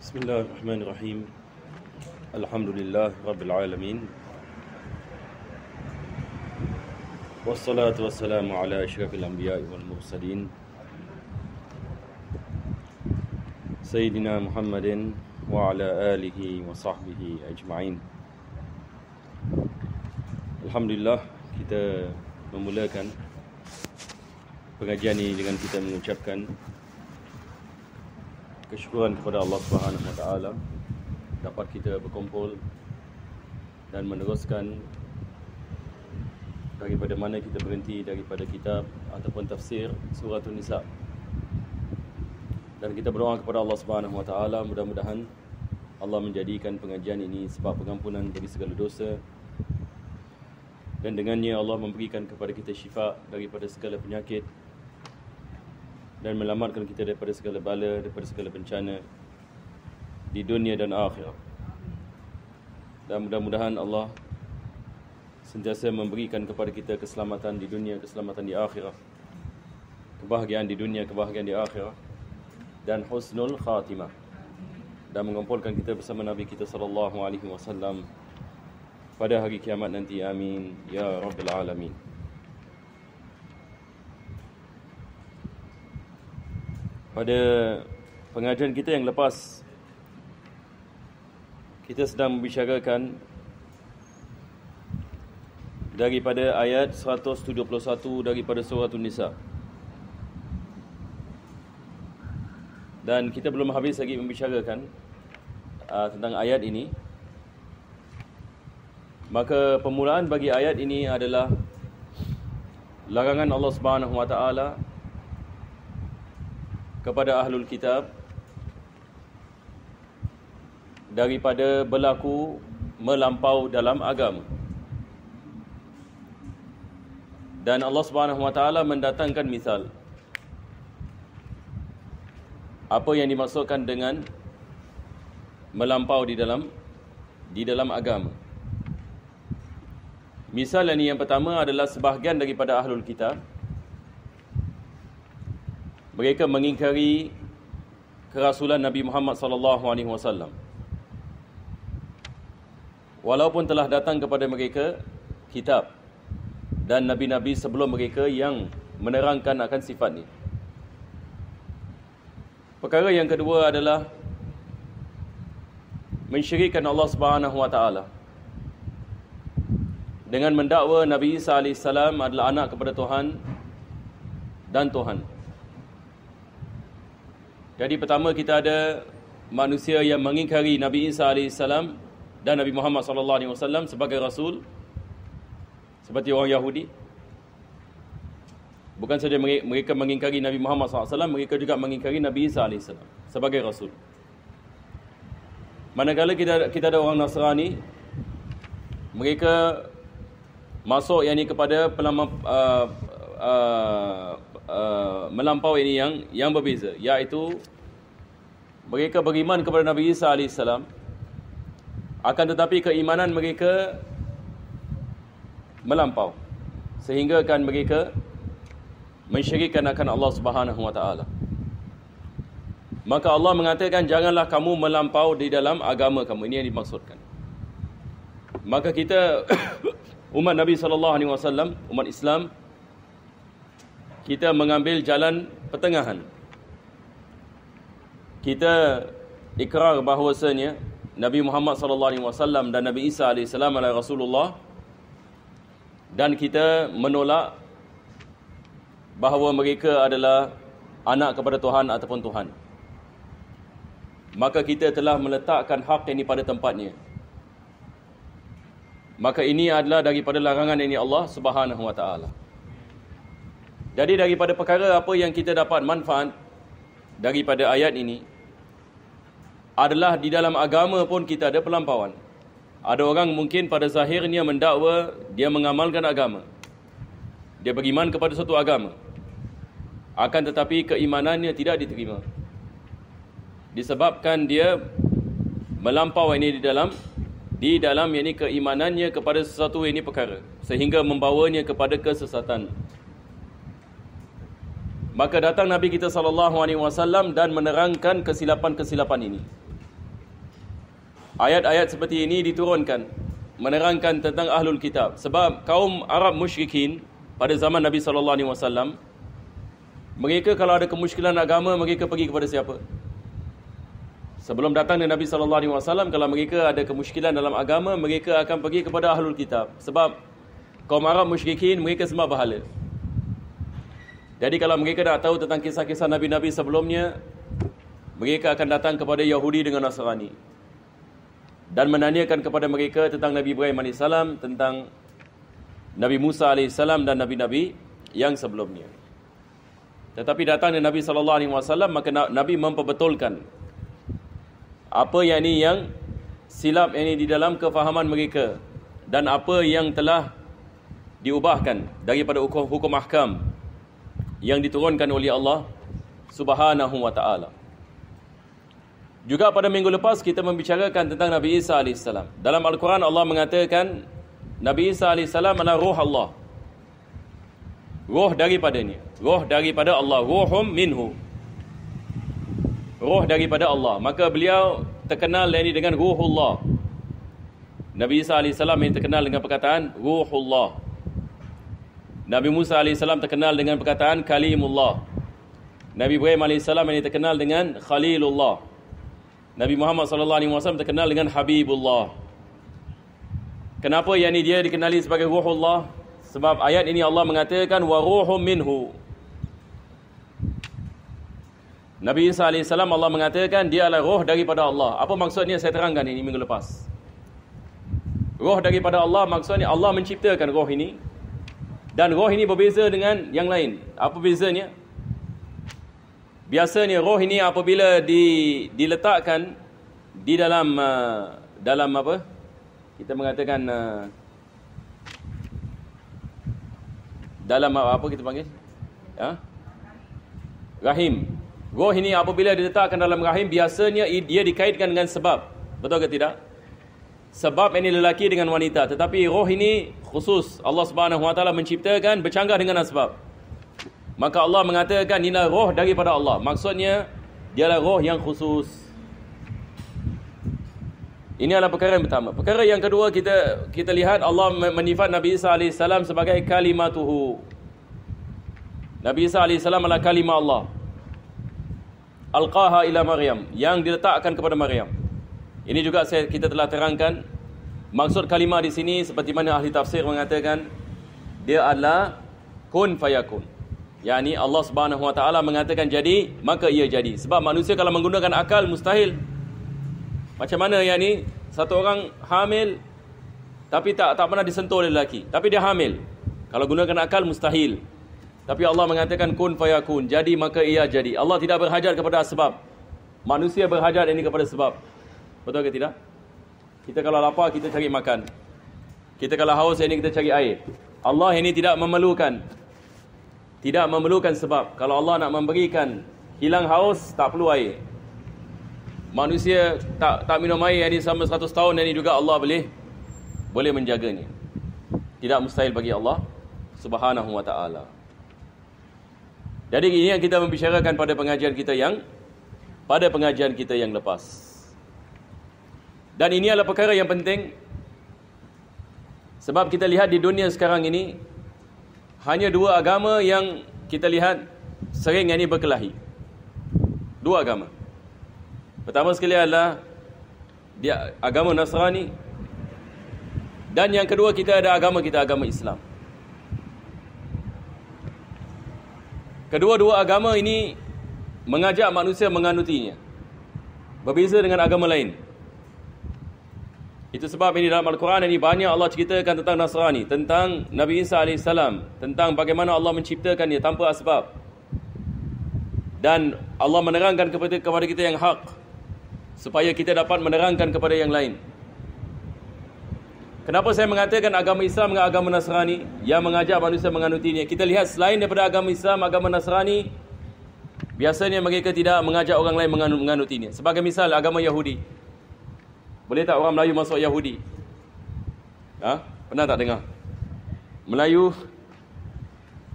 Bismillahirrahmanirrahim. Alhamdulillah Rabbil Alamin. Wassalatu wassalamu ala asyrafil anbiya'i wal mursalin Sayyidina Muhammadin wa ala alihi wa sahbihi ajma'in. Alhamdulillah, kita memulakan pengajian ini dengan kita mengucapkan kesyukuran kepada Allah Subhanahu wa taala dapat kita berkumpul dan meneruskan daripada mana kita berhenti, daripada kitab ataupun tafsir surah An-Nisa. Dan kita berdoa kepada Allah Subhanahu wa taala, mudah-mudahan Allah menjadikan pengajian ini sebab pengampunan bagi segala dosa, dan dengannya Allah memberikan kepada kita syifa daripada segala penyakit dan melamatkan kita daripada segala bala, daripada segala bencana di dunia dan akhirat. Dan mudah-mudahan Allah sentiasa memberikan kepada kita keselamatan di dunia, keselamatan di akhirat, kebahagiaan di dunia, kebahagiaan di akhirat, dan husnul khatimah, dan mengumpulkan kita bersama Nabi kita sallallahu alaihi wasallam pada hari kiamat nanti. Amin ya rabbil alamin. Pada pengajian kita yang lepas, kita sedang membicarakan daripada ayat 171 daripada surah An-Nisa. Dan kita belum habis lagi membicarakan tentang ayat ini. Maka permulaan bagi ayat ini adalah larangan Allah Subhanahu wa taala kepada ahlul kitab daripada berlaku melampau dalam agama. Dan Allah Subhanahu wa taala mendatangkan misal apa yang dimaksudkan dengan melampau di dalam agama. Misal yang pertama adalah sebahagian daripada ahlul kitab, mereka mengingkari kerasulan Nabi Muhammad sallallahu alaihi wasallam. Walaupun telah datang kepada mereka kitab dan nabi-nabi sebelum mereka yang menerangkan akan sifat ini. Perkara yang kedua adalah mensyirikkan Allah Subhanahu wa taala dengan mendakwa Nabi Isa alaihi salam adalah anak kepada Tuhan dan Tuhan. Jadi pertama kita ada manusia yang mengingkari Nabi Isa AS dan Nabi Muhammad SAW sebagai Rasul, seperti orang Yahudi. Bukan saja mereka mengingkari Nabi Muhammad SAW, mereka juga mengingkari Nabi Isa AS sebagai Rasul. Manakala kita ada orang Nasrani, mereka masuk kepada melampau ini yang berbeza, iaitu mereka beriman kepada Nabi Isa AS, akan tetapi keimanan mereka melampau sehingga kan mereka mensyirikkan akan Allah Subhanahu wa taala. Maka Allah mengatakan, janganlah kamu melampau di dalam agama kamu. Ini yang dimaksudkan. Maka kita umat Nabi SAW, umat Islam, kita mengambil jalan pertengahan. Kita ikrar bahawasanya Nabi Muhammad SAW dan Nabi Isa AS adalah Rasulullah, dan kita menolak bahawa mereka adalah anak kepada Tuhan ataupun Tuhan. Maka kita telah meletakkan hak ini pada tempatnya. Maka ini adalah daripada larangan ini Allah Subhanahu wa taala. Jadi daripada perkara apa yang kita dapat manfaat daripada ayat ini adalah di dalam agama pun kita ada pelampauan. Ada orang mungkin pada zahirnya mendakwa dia mengamalkan agama, dia beriman kepada suatu agama, akan tetapi keimanannya tidak diterima disebabkan dia melampau ini di dalam keimanannya kepada sesuatu perkara, sehingga membawanya kepada kesesatan. Maka datang Nabi kita SAW dan menerangkan kesilapan-kesilapan ini. ayat-ayat seperti ini diturunkan menerangkan tentang ahlul kitab. Sebab kaum Arab musyrikin pada zaman Nabi SAW, mereka kalau ada kemusykilan agama, mereka pergi kepada siapa? Sebelum datang Nabi SAW, kalau mereka ada kemusykilan dalam agama, mereka akan pergi kepada ahlul kitab. Sebab kaum Arab musyrikin, mereka sembah berhala. Jadi kalau mereka nak tahu tentang kisah-kisah Nabi-Nabi sebelumnya, mereka akan datang kepada Yahudi dengan Nasrani dan menanyakan kepada mereka tentang Nabi Ibrahim AS, tentang Nabi Musa AS dan Nabi-Nabi yang sebelumnya. Tetapi datang Nabi SAW, maka Nabi memperbetulkan apa yang silap di dalam kefahaman mereka dan apa yang telah diubahkan daripada hukum ahkam yang diturunkan oleh Allah Subhanahu wa taala. Juga pada minggu lepas kita membicarakan tentang Nabi Isa AS. Dalam Al-Quran Allah mengatakan Nabi Isa AS adalah roh Allah. Roh daripadanya. Roh daripada Allah. Ruhum minhu. Roh daripada Allah. Maka beliau terkenal dengan Ruhullah. Nabi Isa AS yang terkenal dengan perkataan Ruhullah. Nabi Musa AS terkenal dengan perkataan Kalimullah. Nabi Ibrahim AS yang terkenal dengan Khalilullah. Nabi Muhammad SAW terkenal dengan Habibullah. Kenapa dia dikenali sebagai Ruhullah? Sebab ayat ini Allah mengatakan wa ruhum minhu. Nabi Isa AS Allah mengatakan dia adalah roh daripada Allah. Apa maksudnya? Saya terangkan ini minggu lepas. Roh daripada Allah maksudnya Allah menciptakan roh ini. Dan roh ini berbeza dengan yang lain. Apa bezanya? Biasanya roh ini apabila diletakkan di dalam apa? Kita mengatakan dalam apa kita panggil? Rahim. Roh ini apabila diletakkan dalam rahim, biasanya dia dikaitkan dengan sebab. Betul ke tidak? Sebab ini lelaki dengan wanita. Tetapi roh ini khusus. Allah Subhanahu Wa Taala menciptakan bercanggah dengan asbab. Maka Allah mengatakan inilah roh daripada Allah. Maksudnya dialah roh yang khusus. Ini adalah perkara yang pertama. Perkara yang kedua, kita lihat Allah menifat Nabi Isa AS sebagai kalimatuhu. Nabi Isa AS adalah kalimah Allah. Alqaha ila Maryam, yang diletakkan kepada Maryam. Ini juga kita telah terangkan. Maksud kalimah di sini seperti mana ahli tafsir mengatakan, dia adalah kun fayakun. Yani Allah Subhanahu Wa Taala mengatakan jadi, maka ia jadi. Sebab manusia kalau menggunakan akal mustahil. Macam mana satu orang hamil tapi tak pernah disentuh oleh lelaki, tapi dia hamil. Kalau gunakan akal mustahil. Tapi Allah mengatakan kun fayakun, jadi maka ia jadi. Allah tidak berhajat kepada sebab. Manusia berhajat kepada sebab. Betul ke tidak? Kita kalau lapar kita cari makan. Kita kalau haus kita cari air. Allah ini tidak memerlukan sebab. Kalau Allah nak memberikan hilang haus, tak perlu air. Manusia tak minum air selama 100 tahun, juga Allah boleh menjaganya. Tidak mustahil bagi Allah Subhanahu Wa Taala. Jadi ini yang kita membicarakan pada pengajian kita yang lepas. Dan ini adalah perkara yang penting. Sebab kita lihat di dunia sekarang ini, hanya dua agama yang kita lihat sering berkelahi. Dua agama. Pertama sekali adalah agama Nasrani. Dan yang kedua kita ada agama Islam. Kedua-dua agama ini mengajak manusia menganutinya. Berbeza dengan agama lain. Itu sebab ini dalam Al-Quran ini banyak Allah ceritakan tentang Nasrani, tentang Nabi Isa AS, tentang bagaimana Allah menciptakannya tanpa asbab. Dan Allah menerangkan kepada kita yang hak, supaya kita dapat menerangkan kepada yang lain. Kenapa saya mengatakan agama Islam dengan agama Nasrani yang mengajak manusia menganutinya? Kita lihat selain daripada agama Islam, agama Nasrani, biasanya mereka tidak mengajak orang lain menganutinya. Sebagai misal agama Yahudi. Boleh tak orang Melayu masuk Yahudi? Pernah tak dengar? Melayu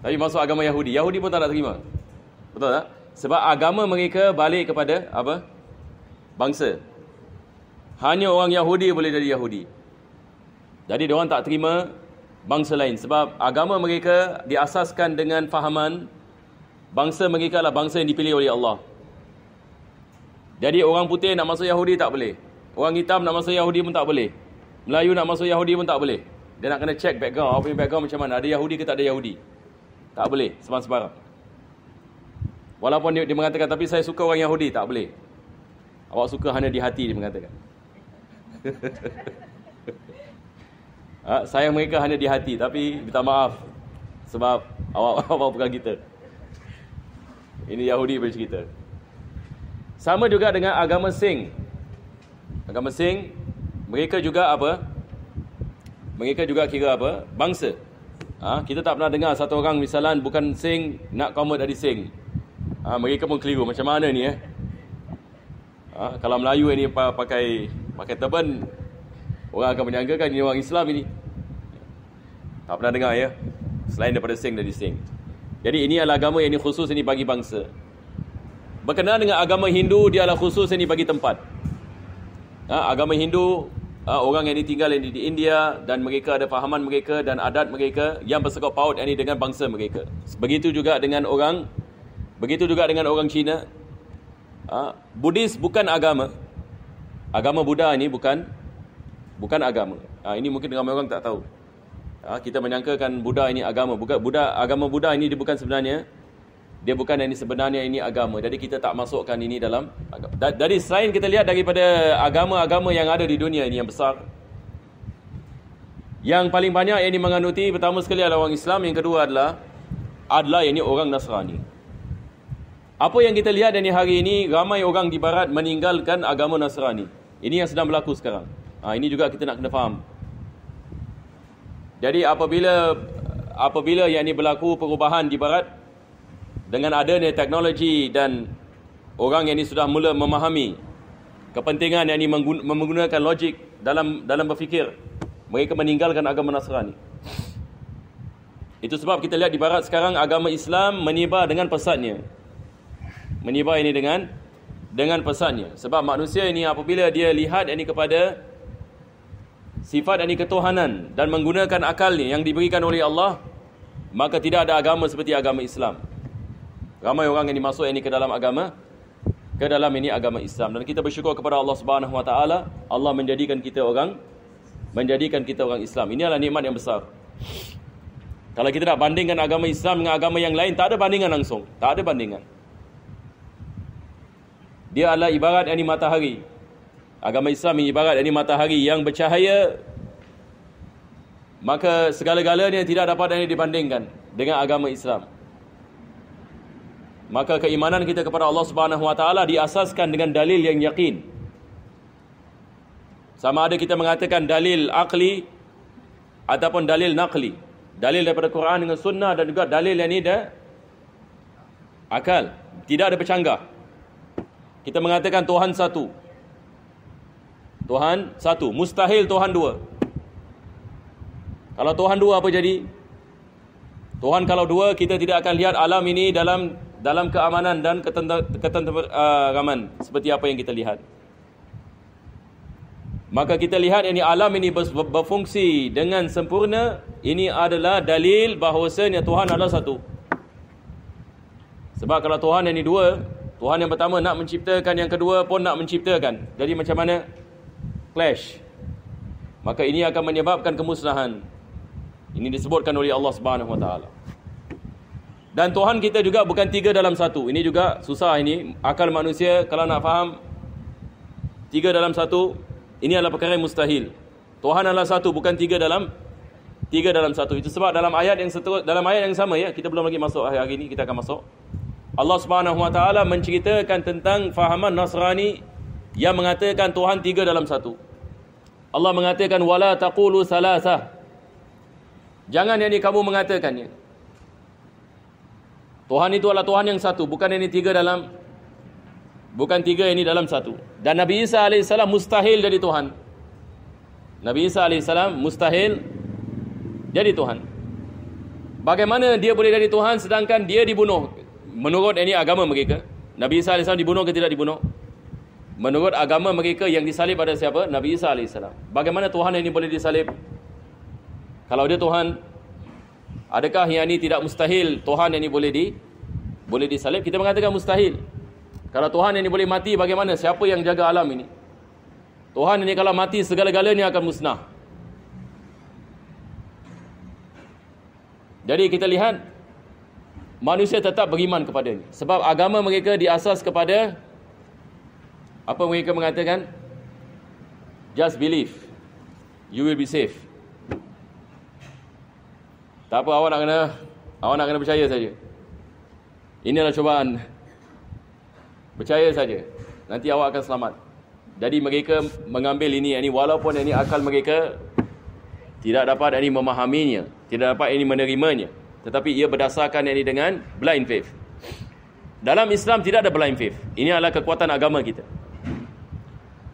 tapi masuk agama Yahudi. Yahudi pun tak nak terima. Betul tak? Sebab agama mereka balik kepada apa? Bangsa. Hanya orang Yahudi boleh jadi Yahudi. Jadi diorang tak terima bangsa lain sebab agama mereka diasaskan dengan fahaman bangsa mereka adalah bangsa yang dipilih oleh Allah. Jadi orang putih nak masuk Yahudi tak boleh. Orang hitam nak masuk Yahudi pun tak boleh. Melayu nak masuk Yahudi pun tak boleh. Dia nak kena check background. Apa yang background macam mana? Ada Yahudi ke tak ada Yahudi? Tak boleh sebarang-sebarang. Walaupun dia mengatakan, tapi saya suka orang Yahudi, tak boleh. Awak suka hanya di hati, dia mengatakan. Sayang mereka hanya di hati, tapi minta maaf sebab awak bukan kita. Ini Yahudi punya cerita. Sama juga dengan agama Sing. Agama Sing, mereka juga apa? Mereka juga kira apa? Bangsa. Kita tak pernah dengar satu orang misalan bukan Sing nak convert dari Sing. Mereka pun keliru. Macam mana ni kalau Melayu ini pakai turban, orang akan menyangkakan ini orang Islam ini. Tak pernah dengar ya. Selain daripada Sing dari Sing. Jadi ini adalah agama yang ini khusus ini bagi bangsa. Berkenaan dengan agama Hindu, dia adalah khusus ini bagi tempat. Agama Hindu, orang yang tinggal di India dan mereka ada fahaman mereka dan adat mereka yang bersangkut paut ini dengan bangsa mereka. Begitu juga dengan orang Cina. Buddhis bukan agama. Agama Buddha ini bukan agama. Ini mungkin ramai orang tak tahu. Kita menyangkakan Buddha ini agama. Agama Buddha ini dia bukan sebenarnya. Dia bukan ini sebenarnya ini agama. Jadi kita tak masukkan ini dalam agama. Dari selain kita lihat daripada agama-agama yang ada di dunia ini yang besar. Yang paling banyak yang menganuti pertama sekali adalah orang Islam, yang kedua adalah ini orang Nasrani. Apa yang kita lihat hari ini, ramai orang di barat meninggalkan agama Nasrani. Ini yang sedang berlaku sekarang. Ini juga kita nak kena faham. Jadi apabila yang ini berlaku perubahan di barat dengan adanya teknologi dan orang yang ini sudah mula memahami kepentingan yang ini menggunakan logik dalam berfikir, mereka meninggalkan agama Nasrani. Itu sebab kita lihat di barat sekarang agama Islam menyebar dengan pesatnya. Menyebar ini dengan pesatnya. Sebab manusia ini apabila dia lihat ini kepada sifat ini ketuhanan dan menggunakan akalnya yang diberikan oleh Allah, maka tidak ada agama seperti agama Islam. Ramai orang yang masuk ini ke dalam agama Islam, dan kita bersyukur kepada Allah Subhanahu Wa Taala. Allah menjadikan kita orang Islam. Ini adalah nikmat yang besar. Kalau kita nak bandingkan agama Islam dengan agama yang lain, tak ada bandingan langsung. Tak ada bandingan. Dia adalah ibarat ini matahari. Agama Islam ini ibarat ini matahari yang bercahaya, maka segala-galanya tidak dapat dibandingkan dengan agama Islam. Maka keimanan kita kepada Allah Subhanahu Wa Taala diasaskan dengan dalil yang yakin. Sama ada kita mengatakan dalil akli ataupun dalil naqli. Dalil daripada Quran dengan sunnah, dan juga dalil yang ini dah akal. Tidak ada bercanggah. Kita mengatakan Tuhan satu. Tuhan satu. Mustahil Tuhan dua. Kalau Tuhan dua apa jadi? Tuhan kalau dua, kita tidak akan lihat alam ini dalam keamanan dan ketenteraman seperti apa yang kita lihat. Maka kita lihat ini alam ini berfungsi dengan sempurna. Ini adalah dalil bahawasanya Tuhan adalah satu. Sebab kalau Tuhan yang ini dua, Tuhan yang pertama nak menciptakan, yang kedua pun nak menciptakan. Jadi macam mana? Clash. Maka ini akan menyebabkan kemusnahan. Ini disebutkan oleh Allah Subhanahu Wa Taala. Dan Tuhan kita juga bukan tiga dalam satu. Ini juga susah ini. Akal manusia kalau nak faham tiga dalam satu, ini adalah perkara yang mustahil. Tuhan adalah satu, bukan tiga dalam satu. Itu sebab dalam ayat yang sama ya, kita belum lagi masuk hari ini, kita akan masuk. Allah Subhanahu Wa Taala menceritakan tentang fahaman Nasrani yang mengatakan Tuhan tiga dalam satu. Allah mengatakan wala taqulu salasah. Jangan yang ini kamu mengatakannya. Tuhan itu adalah Tuhan yang satu, bukan ini tiga ini dalam satu. Dan Nabi Isa AS mustahil jadi Tuhan. Nabi Isa AS mustahil jadi Tuhan. Bagaimana dia boleh jadi Tuhan sedangkan dia dibunuh? Menurut ini agama mereka, Nabi Isa AS dibunuh ke tidak dibunuh? Menurut agama mereka yang disalib pada siapa? Nabi Isa AS. Bagaimana Tuhan yang ini boleh disalib? Kalau dia Tuhan, adakah yang ini tidak mustahil Tuhan yang ini boleh disalib? Kita mengatakan mustahil. Kalau Tuhan yang ini boleh mati, bagaimana? Siapa yang jaga alam ini? Tuhan ini kalau mati, segala-galanya akan musnah. Jadi kita lihat, manusia tetap beriman kepadanya. Sebab agama mereka diasas kepada apa mereka mengatakan? Just believe, you will be safe. Tak apa, awak nak kena percaya saja. Inilah cubaan. Percaya saja, nanti awak akan selamat. Jadi mereka mengambil ini walaupun ini akal mereka tidak dapat ini memahaminya, tidak dapat ini menerimanya, tetapi ia berdasarkan ini dengan blind faith. Dalam Islam tidak ada blind faith. Ini adalah kekuatan agama kita.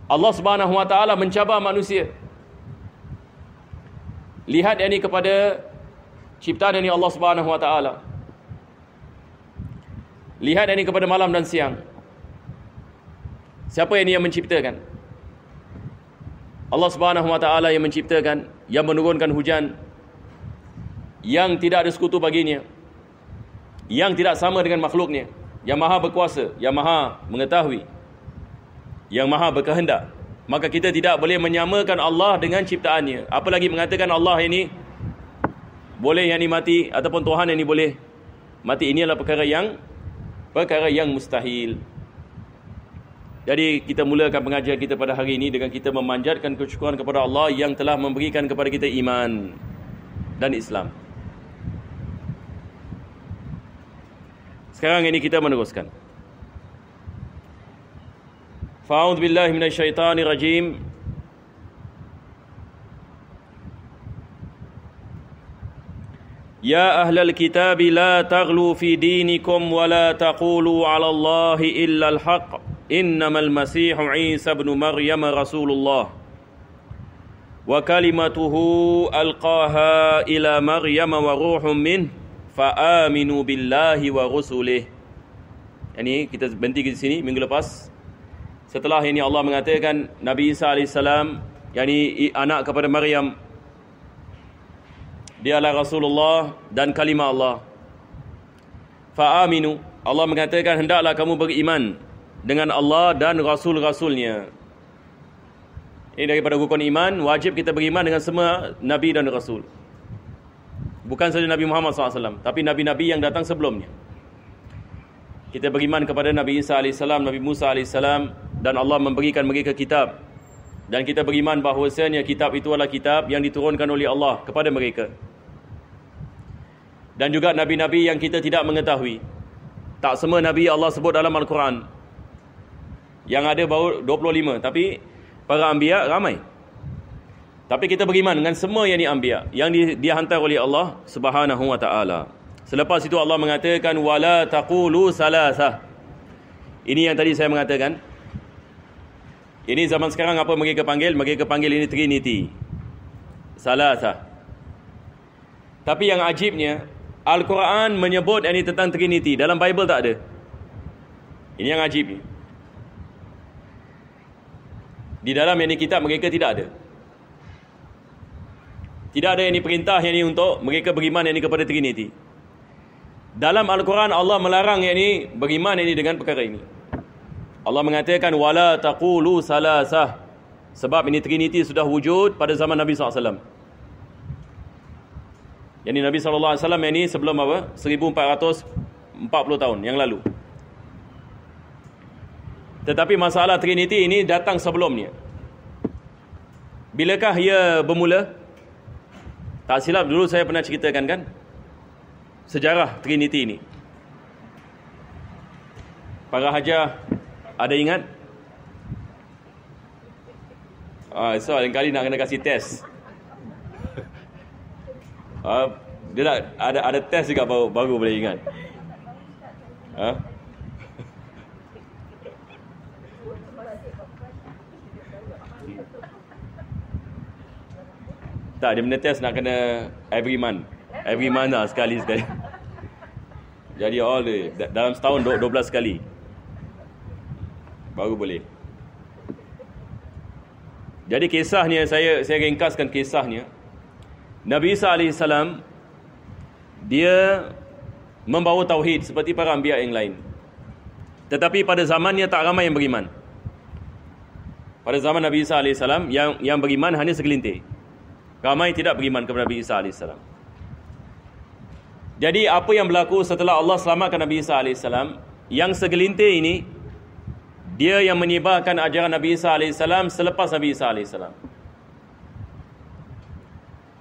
Allah Subhanahu Wa Taala mencabar manusia. Lihat ini kepada ciptaan ini Allah Subhanahu Wa Taala. Lihat ini kepada malam dan siang. Siapa yang menciptakan? Allah Subhanahu Wa Taala yang menciptakan, yang menurunkan hujan, yang tidak ada sekutu baginya, yang tidak sama dengan makhluknya, yang maha berkuasa, yang maha mengetahui, yang maha berkehendak. Maka kita tidak boleh menyamakan Allah dengan ciptaannya. Apalagi mengatakan Allah ini boleh yang ini mati, ataupun Tuhan yang ini boleh mati. Ini adalah perkara yang mustahil. Jadi kita mulakan pengajian kita pada hari ini dengan kita memanjatkan kesyukuran kepada Allah yang telah memberikan kepada kita iman dan Islam. Sekarang ini kita meneruskan. Fa'udzu billahi minasyaitonir rajim. Ya ahlal kitab la taghlu fi dinikum wa la taqulu 'ala Allahi illa al-haqq. Innamal masihu Isa ibn Maryam rasulullah wa kalimatuhu alqaha ila Maryam wa ruhum min fa aminu billahi wa rusulih. Ini kita berhenti di sini minggu lepas. Setelah ini Allah mengatakan Nabi Isa AS, yakni anak kepada Maryam, dia adalah Rasulullah dan kalimah Allah. Fa aminu, Allah mengatakan hendaklah kamu beriman dengan Allah dan Rasul-Rasulnya. Ini daripada rukun iman. Wajib kita beriman dengan semua Nabi dan Rasul. Bukan saja Nabi Muhammad SAW, tapi Nabi-Nabi yang datang sebelumnya. Kita beriman kepada Nabi Isa AS, Nabi Musa AS, dan Allah memberikan mereka kitab. Dan kita beriman bahawasanya kitab itu adalah kitab yang diturunkan oleh Allah kepada mereka. Dan juga Nabi-Nabi yang kita tidak mengetahui. Tak semua Nabi Allah sebut dalam Al-Quran. Yang ada baru 25, tapi para anbiya ramai. Tapi kita beriman dengan semua yang anbiya yang dihantar oleh Allah Subhanahu Wa Taala. Selepas itu Allah mengatakan wala taqulu salasah. Ini yang tadi saya mengatakan. Ini zaman sekarang apa mereka panggil? Mereka panggil ini Trinity. Salasah. Tapi yang ajibnya, Al-Quran menyebut ini tentang Trinity. Dalam Bible tak ada. Ini yang ajib. Di dalam yang kitab mereka tidak ada. Tidak ada yang perintah yang ini untuk mereka beriman yang ini kepada Trinity. Dalam Al-Quran Allah melarang yang ini beriman yang ini dengan perkara ini. Allah mengatakan wala taqulu salasah. Sebab ini Trinity sudah wujud pada zaman Nabi SAW. Yang Nabi SAW yang ini sebelum apa? 1440 tahun yang lalu. Tetapi masalah Trinity ini datang sebelumnya. Bilakah ia bermula? Tak silap dulu saya pernah ceritakan kan? Sejarah Trinity ini. Para hajar ada ingat? So lain kali nak kena kasih test. Dia nak ada test juga baru boleh ingat. Tak, dia punya test nak kena every month lah, sekali. Jadi dalam setahun 12 kali baru boleh. Jadi kisahnya, saya ringkaskan kisahnya. Nabi Isa AS, dia membawa tauhid seperti para anbiya yang lain. Tetapi pada zamannya tak ramai yang beriman. Pada zaman Nabi Isa AS, yang beriman hanya segelintir. Ramai tidak beriman kepada Nabi Isa AS. Jadi apa yang berlaku setelah Allah selamatkan Nabi Isa AS, yang segelintir ini, dia yang menyebarkan ajaran Nabi Isa AS selepas Nabi Isa AS.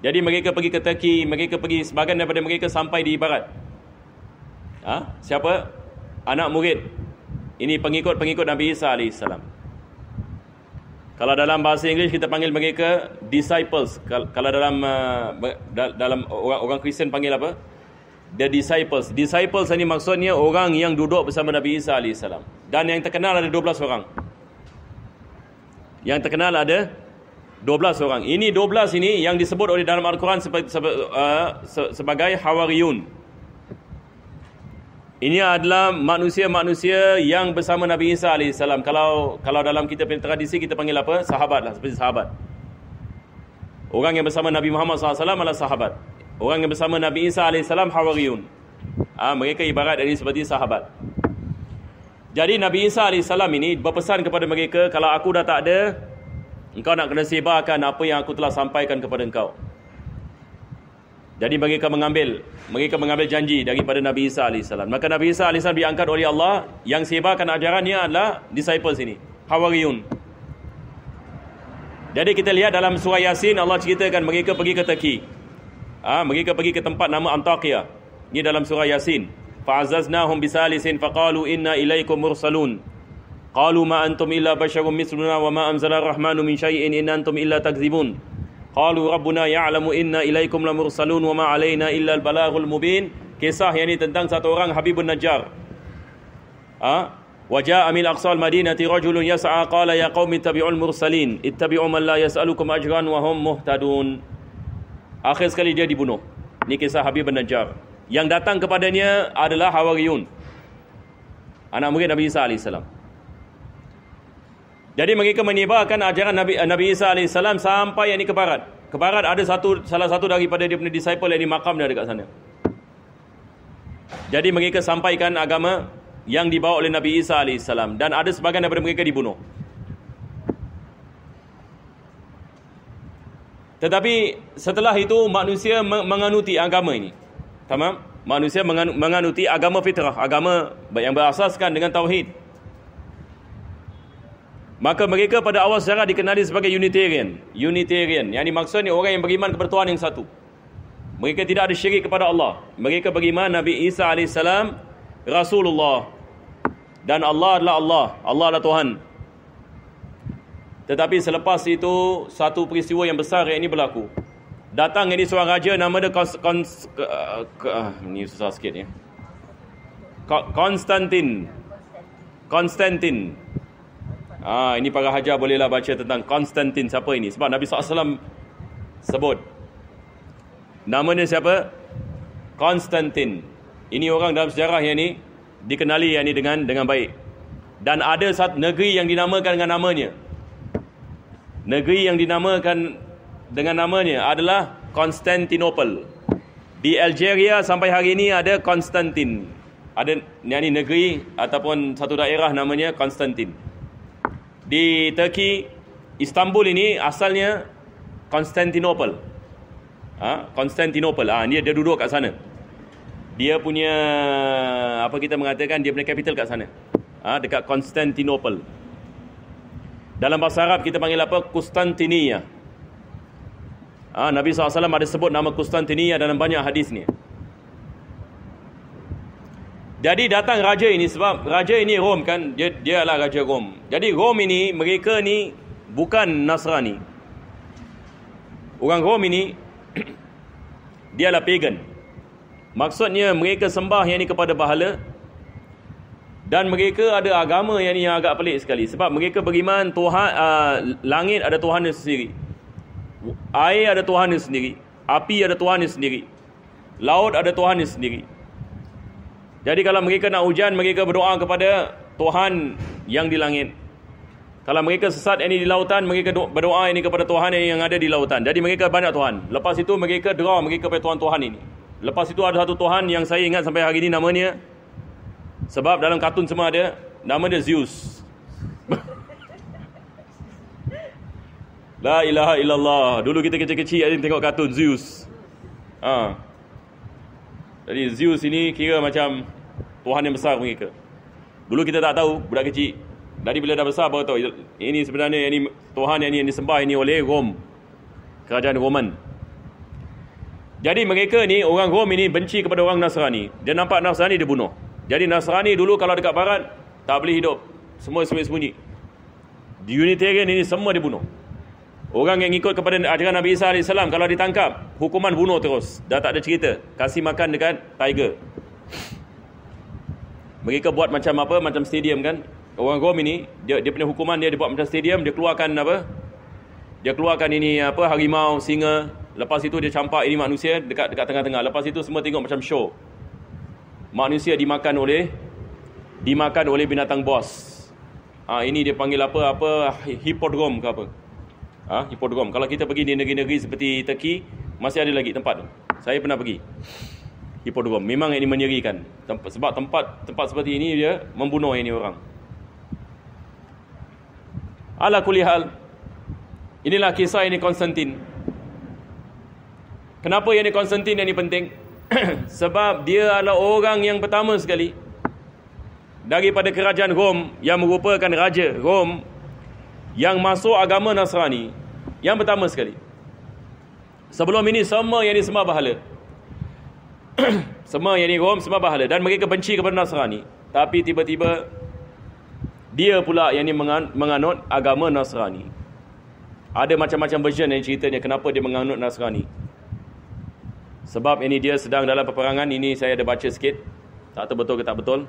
Jadi mereka pergi ke Turki, sebahagian daripada mereka sampai di barat. Siapa? Anak murid. Ini pengikut Nabi Isa AS. Kalau dalam bahasa Inggeris kita panggil mereka disciples. Kalau dalam orang Kristian panggil apa? The disciples. Disciples ini maksudnya orang yang duduk bersama Nabi Isa AS. Dan yang terkenal ada 12 orang. Yang terkenal ada 12 orang. Ini 12 ini yang disebut oleh dalam Al-Quran sebagai Hawariyun. Ini adalah manusia-manusia yang bersama Nabi Isa AS. Kalau dalam kita punya tradisi kita panggil apa? Sahabat lah, seperti sahabat. Orang yang bersama Nabi Muhammad SAW adalah sahabat. Orang yang bersama Nabi Isa AS Hawariyun. Mereka ibarat dari seperti sahabat. Jadi Nabi Isa AS ini berpesan kepada mereka, kalau aku dah tak ada, engkau nak kena sebarkan apa yang aku telah sampaikan kepada engkau. Jadi mereka mengambil janji daripada Nabi Isa AS. Maka Nabi Isa AS diangkat oleh Allah. Yang sebarkan ajarannya adalah disciples ini, Hawariyun. Jadi kita lihat dalam surah Yasin, Allah ceritakan mereka pergi ke Turki. Mereka pergi ke tempat nama Antakya. Ini dalam surah Yasin. Fa'azaznahum bisalisin faqalu inna ilaikum mursalun. Qalu ma antum illa basyarum misluna wa ma anzala ar-rahmanu min syai'in in antum illa takzibun. Qalu rabbuna ya'lamu inna ilaikum lamursalun wa ma alaina illa al-balaghul mubin. Kisah yang ini tentang satu orang Habibun Najjar. Wa ja'a min aqsal madinati rajulun yas'a qala ya qaumi ittabi'ul mursalin ittabi'u man la yas'alukum ajran wa hum muhtadun. Akhir sekali dia dibunuh. Ini kisah Habibun Najjar. Yang datang kepadanya adalah Hawariyun, anak murid Nabi Isa AS. Jadi mereka menyebarkan ajaran Nabi Isa AS sampai yang ini ke barat. Ke barat ada salah satu daripada dia punya disciple yang di makam dia dekat sana. Jadi mereka sampaikan agama yang dibawa oleh Nabi Isa AS. Dan ada sebahagian daripada mereka dibunuh. Tetapi setelah itu manusia menganuti agama ini. Tamam? Manusia menganuti agama fitrah, agama yang berasaskan dengan tauhid. Maka mereka pada awal sejarah dikenali sebagai Unitarian. Yang maksudnya orang yang beriman kepada Tuhan yang satu. Mereka tidak ada syirik kepada Allah. Mereka beriman Nabi Isa AS Rasulullah. Dan Allah adalah Allah. Allah adalah Tuhan. Tetapi selepas itu satu peristiwa yang besar yang ini berlaku. Datang ini seorang raja nama dia ini susah sikit ya. Konstantin. Ini para hajar bolehlah baca tentang Konstantin. Siapa ini? Sebab Nabi SAW sebut. Nama dia siapa? Konstantin. Ini orang dalam sejarah yang ini dikenali yang ini dengan baik. Dan ada satu negeri yang dinamakan dengan namanya. Negeri yang dinamakan dengan namanya adalah Konstantinopel. Di Algeria sampai hari ini ada Konstantin. Ada yani negeri ataupun satu daerah namanya Konstantin. Di Turki, Istanbul ini asalnya Konstantinopel. Konstantinopel. Dia duduk kat sana. Dia punya apa kita mengatakan dia punya capital kat sana. Dekat Konstantinopel. Dalam bahasa Arab kita panggil apa? Konstantinia. Nabi SAW ada sebut nama Konstantinia dalam banyak hadis ni. Jadi datang raja ini, sebab raja ini Rom kan, dia adalah raja Rom. Jadi Rom ini, mereka ni bukan Nasrani. Orang Rom ini dia adalah pagan. Maksudnya mereka sembah yang ni kepada bahala. Dan mereka ada agama yang ni yang agak pelik sekali. Sebab mereka beriman Tuhan, langit ada Tuhan sendiri. Air ada Tuhan sendiri. Api ada Tuhan sendiri. Laut ada Tuhan sendiri. Jadi kalau mereka nak hujan, mereka berdoa kepada Tuhan yang di langit. Kalau mereka sesat ini di lautan, mereka berdoa ini kepada Tuhan yang ada di lautan. Jadi mereka banyak Tuhan. Lepas itu mereka draw mereka kepada Tuhan-Tuhan ini. Lepas itu ada satu Tuhan yang saya ingat sampai hari ini namanya, sebab dalam kartun semua ada, nama dia Zeus. La ilaha illallah. Dulu kita kecil-kecil ada tengok kartun Zeus. Jadi Zeus ini kira macam Tuhan yang besar mereka. Dulu kita tak tahu, budak kecil. Dari bila dah besar baru tahu ini sebenarnya ini Tuhan yang disembah ini oleh Rom, kerajaan Roman. Jadi mereka ni, orang Rom ini benci kepada orang Nasrani. Dia nampak Nasrani dia bunuh. Jadi Nasrani dulu kalau dekat barat tak boleh hidup, semua sembunyi-sembunyi. Di Unitarian ini semua dibunuh. Orang yang ikut kepada ajaran Nabi Isa AS, kalau ditangkap, hukuman bunuh terus. Dah tak ada cerita, kasih makan dekat tiger. Mereka buat macam apa, macam stadium kan. Orang Rom ini, dia punya hukuman dia buat macam stadium, dia keluarkan apa? Dia keluarkan ini apa, harimau, singa. Lepas itu dia campak ini manusia dekat tengah-tengah. Lepas itu semua tengok macam show. Manusia dimakan oleh binatang bos. Ini dia panggil apa hipodrom ke apa? Hipodrom. Kalau kita pergi di negeri-negeri seperti Turki, masih ada lagi tempat tu. Saya pernah pergi. Hipodrom. Memang ini menyerikan. Sebab tempat seperti ini dia membunuh ini orang. Ala kulli hal, inilah kisah ini Konstantin. Kenapa yang ini Konstantin yang ini penting? Sebab dia adalah orang yang pertama sekali daripada kerajaan Rom yang merupakan raja Rom yang masuk agama Nasrani. Yang pertama sekali. Sebelum ini semua yang disembah berhala. Semua yang di Rom sembah berhala dan mereka benci kepada Nasrani. Tapi tiba-tiba dia pula yang ni menganut agama Nasrani. Ada macam-macam version yang ceritanya kenapa dia menganut Nasrani. Sebab ini dia sedang dalam peperangan. Ini saya ada baca sikit, tak tahu betul ke tak betul.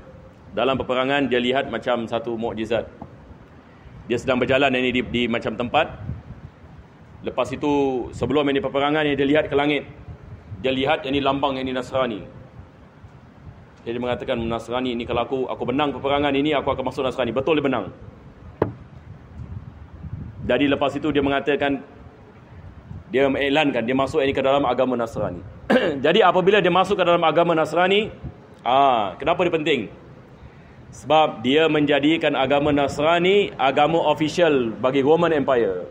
Dalam peperangan dia lihat macam satu mukjizat. Dia sedang berjalan ini di macam tempat. Lepas itu sebelum ini peperangan dia lihat ke langit. Dia lihat ini lambang ini Nasrani. Dia mengatakan Nasrani ini kalau aku menang peperangan ini, aku akan masuk Nasrani. Betul dia menang. Jadi lepas itu dia mengatakan, dia mengiklankan dia masuk ini ke dalam agama Nasrani. Jadi apabila dia masuk ke dalam agama Nasrani, kenapa dia penting? Sebab dia menjadikan agama Nasrani agama official bagi Roman Empire.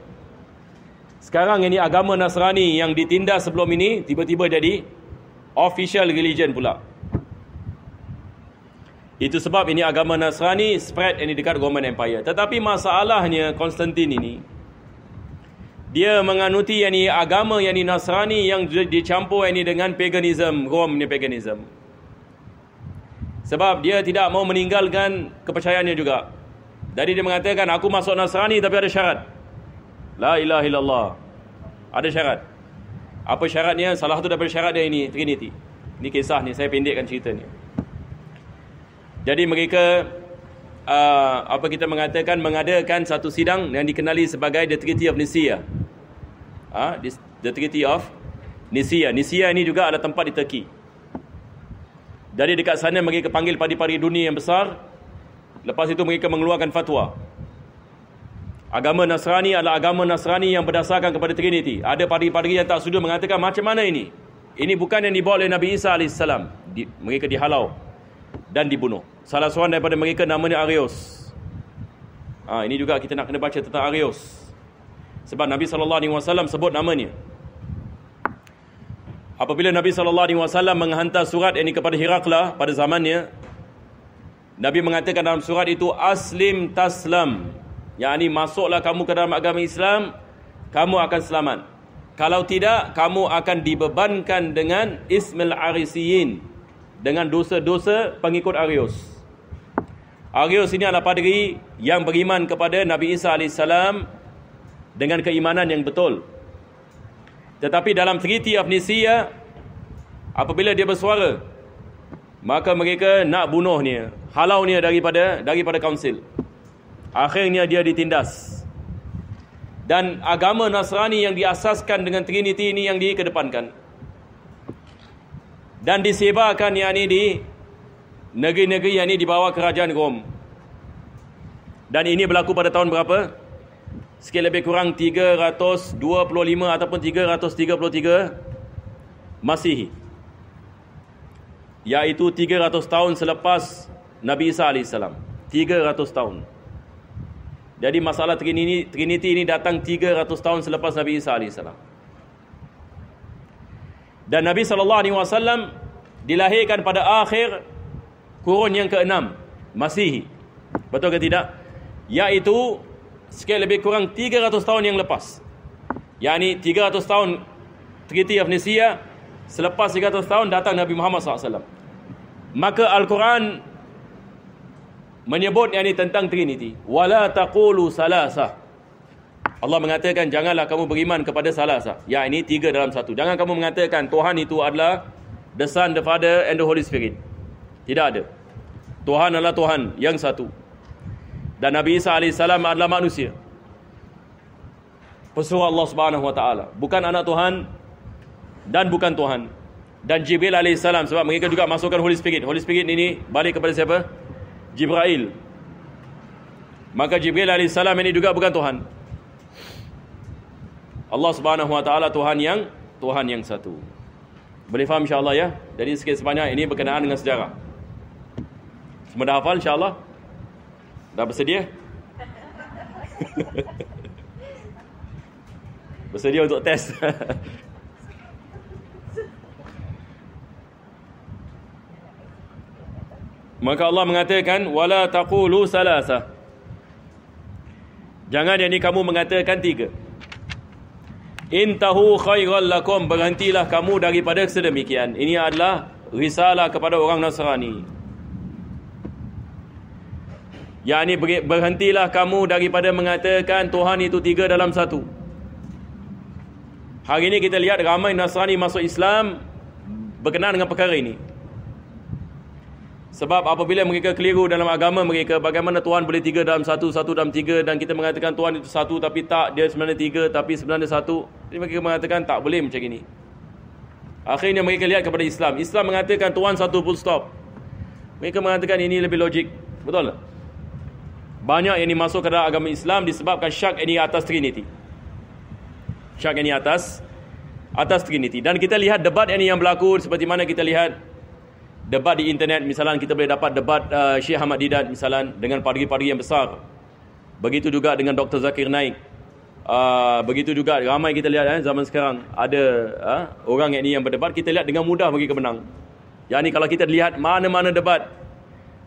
Sekarang ini agama Nasrani yang ditindas sebelum ini tiba-tiba jadi official religion pula. Itu sebab ini agama Nasrani spread ini dekat Roman Empire. Tetapi masalahnya Konstantin ini, dia menganuti ini agama yang ini Nasrani yang dicampur ini dengan paganism, Rom ni paganism. Sebab dia tidak mau meninggalkan kepercayaannya juga. Jadi dia mengatakan aku masuk Nasrani tapi ada syarat. La ilaha illallah. Ada syarat. Apa syaratnya? Salah satu daripada syarat dia ini Trinity. Ini kisah ni, saya pendekkan cerita ni. Jadi mereka kita mengadakan satu sidang yang dikenali sebagai The Treaty of Nicaea. The Treaty of Nicaea. Nicaea ini juga ada tempat di Turki. Jadi dekat sana mereka panggil padi-padi dunia yang besar. Lepas itu mereka mengeluarkan fatwa. Agama Nasrani adalah agama Nasrani yang berdasarkan kepada Trinity. Ada padi-padi yang tak setuju mengatakan macam mana ini? Ini bukan yang dibawa oleh Nabi Isa AS. Mereka dihalau dan dibunuh. Salah seorang daripada mereka namanya Arius. Ini juga kita nak kena baca tentang Arius. Sebab Nabi SAW sebut namanya. Apabila Nabi SAW menghantar surat ini kepada Herakla pada zamannya, Nabi mengatakan dalam surat itu, Aslim taslam. Yang ini masuklah kamu ke dalam agama Islam, kamu akan selamat. Kalau tidak, kamu akan dibebankan dengan Ismil Arisiyin, dengan dosa-dosa pengikut Arius. Arius ini adalah padri yang beriman kepada Nabi Isa AS dengan keimanan yang betul. Tetapi dalam Treaty of Nicaea, apabila dia bersuara, maka mereka nak bunuh dia, halau dia daripada kaunsil. Akhirnya dia ditindas. Dan agama Nasrani yang diasaskan dengan Trinity ini yang dikedepankan. Dan disebarkan yang ini di negeri-negeri yang ini di bawah kerajaan Rom. Dan ini berlaku pada tahun berapa? Sikit lebih kurang 325 ataupun 333 Masihi, iaitu 300 tahun selepas Nabi Isa AS. 300 tahun. Jadi masalah Trinity ini datang 300 tahun selepas Nabi Isa AS. Dan Nabi SAW dilahirkan pada akhir kurun yang ke-6 Masihi. Betul ke tidak? Iaitu sikit lebih kurang 300 tahun yang lepas. Yani 300 tahun Treaty of Nicaea, selepas 300 tahun datang Nabi Muhammad SAW. Maka Al-Quran menyebut yang ini tentang Trinity. Wala taqulu salasah. Allah mengatakan janganlah kamu beriman kepada salasah. Ya, ini 3 dalam 1. Jangan kamu mengatakan Tuhan itu adalah the Son, the Father and the Holy Spirit. Tidak ada. Tuhan adalah Tuhan yang satu. Dan Nabi Isa AS adalah manusia, pesuruh Allah Subhanahu Wa Taala, bukan anak Tuhan dan bukan Tuhan. Dan Jibril AS, sebab mereka juga masukkan Holy Spirit. Holy Spirit ini balik kepada siapa? Jibril. Maka Jibril AS ini juga bukan Tuhan. Allah Subhanahu Wa Taala Tuhan yang satu. Boleh faham insya-Allah ya? Jadi sikit sebanyak ini berkenaan dengan sejarah. Semua dah hafal insya-Allah? Dah bersedia? Bersedia untuk test? Maka Allah mengatakan wala taqulu salasah. Jangan yang ini kamu mengatakan 3. Intahu khairal lakum, berhentilah kamu daripada sedemikian. Ini adalah risalah kepada orang Nasrani. Yani berhentilah kamu daripada mengatakan Tuhan itu 3 dalam 1. Hari ini kita lihat ramai Nasrani masuk Islam berkenaan dengan perkara ini. Sebab apabila mereka keliru dalam agama mereka, bagaimana Tuhan boleh 3 dalam 1, 1 dalam 3, dan kita mengatakan Tuhan itu 1 tapi tak, dia sebenarnya 3 tapi sebenarnya 1. Jadi mereka mengatakan tak boleh macam ini. Akhirnya mereka lihat kepada Islam. Islam mengatakan Tuhan 1 full stop. Mereka mengatakan ini lebih logik. Betul tak? Banyak yang masuk ke dalam agama Islam disebabkan syak ini atas Trinity. Syak ini atas Trinity. Dan kita lihat debat ini yang berlaku seperti mana kita lihat debat di internet. Misalnya kita boleh dapat debat Syekh Ahmad Didat misalnya dengan padri-padri yang besar. Begitu juga dengan Dr. Zakir Naik. Begitu juga ramai kita lihat zaman sekarang ada orang yang berdebat, kita lihat dengan mudah mereka menang. Yang ni kalau kita lihat mana-mana debat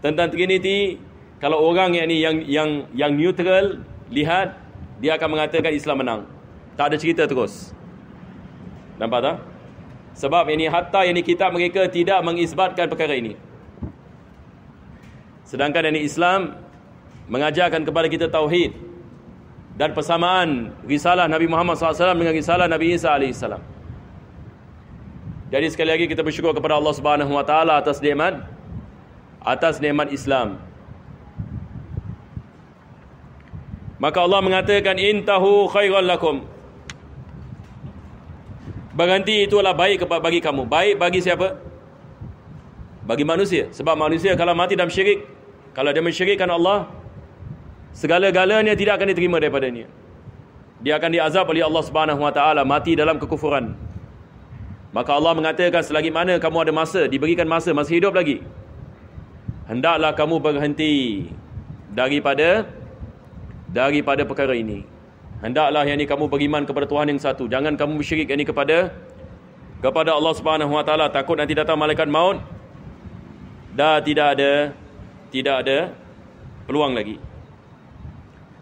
tentang Trinity, kalau orang yang neutral lihat, dia akan mengatakan Islam menang. Tak ada cerita terus. Nampak tak? Sebab ini hatta yang kitab mereka tidak mengisbatkan perkara ini. Sedangkan ini Islam mengajarkan kepada kita tauhid dan persamaan risalah Nabi Muhammad SAW dengan risalah Nabi Isa AS. Jadi sekali lagi kita bersyukur kepada Allah Subhanahu Wa Taala atas nikmat Islam. Maka Allah mengatakan intahu khairal lakum. Berhenti itulah baik bagi kamu. Baik bagi siapa? Bagi manusia. Sebab manusia kalau mati dalam syirik, kalau dia mensyirikkan Allah, segala-galanya tidak akan diterima daripadanya. Dia akan diazab oleh Allah Subhanahu Wa Taala, mati dalam kekufuran. Maka Allah mengatakan selagi mana kamu ada masa, diberikan masa, masih hidup lagi, hendaklah kamu berhenti daripada perkara ini. Hendaklah yang ini kamu beriman kepada Tuhan yang satu. Jangan kamu syirik yang ini kepada Allah Subhanahu Wa Taala. Takut nanti datang malaikat maut, dah tidak ada peluang lagi.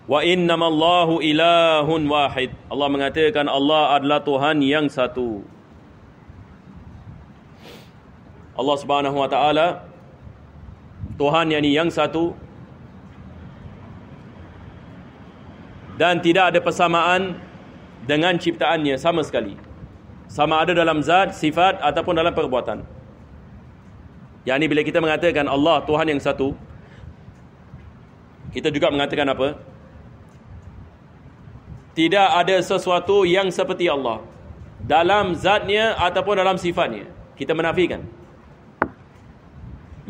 Wa innamallahu ilahun wahid. Allah mengatakan Allah adalah Tuhan yang satu. Allah Subhanahu Wa Taala Tuhan yang satu. Dan tidak ada persamaan dengan ciptaannya sama sekali. Sama ada dalam zat, sifat ataupun dalam perbuatan. Yang ini bila kita mengatakan Allah Tuhan yang satu, kita juga mengatakan apa? Tidak ada sesuatu yang seperti Allah dalam zatnya ataupun dalam sifatnya. Kita menafikan.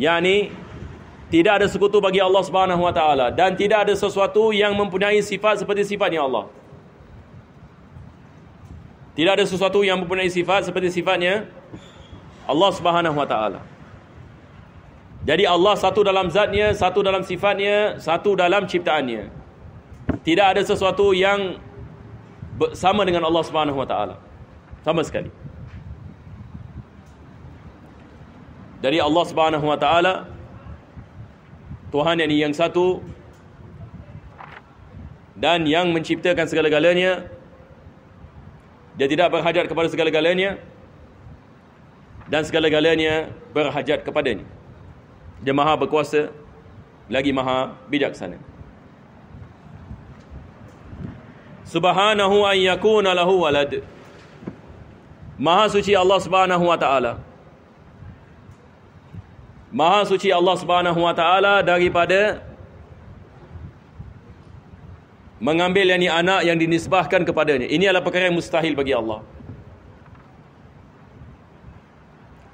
Yang ini Tidak ada sekutu bagi Allah Subhanahu wa taala dan tidak ada sesuatu yang mempunyai sifat seperti sifatnya Allah. Tidak ada sesuatu yang mempunyai sifat seperti sifatnya Allah Subhanahu wa taala. Jadi Allah satu dalam zatnya, satu dalam sifatnya, satu dalam ciptaannya. Tidak ada sesuatu yang sama dengan Allah Subhanahu wa taala. Sama sekali. Dari Allah Subhanahu wa taala, Tuhan yang satu dan yang menciptakan segala-galanya. Dia tidak berhajat kepada segala-galanya dan segala-galanya berhajat kepadanya. Dia maha berkuasa lagi maha bijaksana. Subhanahu an yakuna lahu walad. Maha suci Allah Subhanahu wa taala. Maha suci Allah Subhanahu wa taala daripada mengambil anak yang dinisbahkan kepadanya. Ini adalah perkara yang mustahil bagi Allah.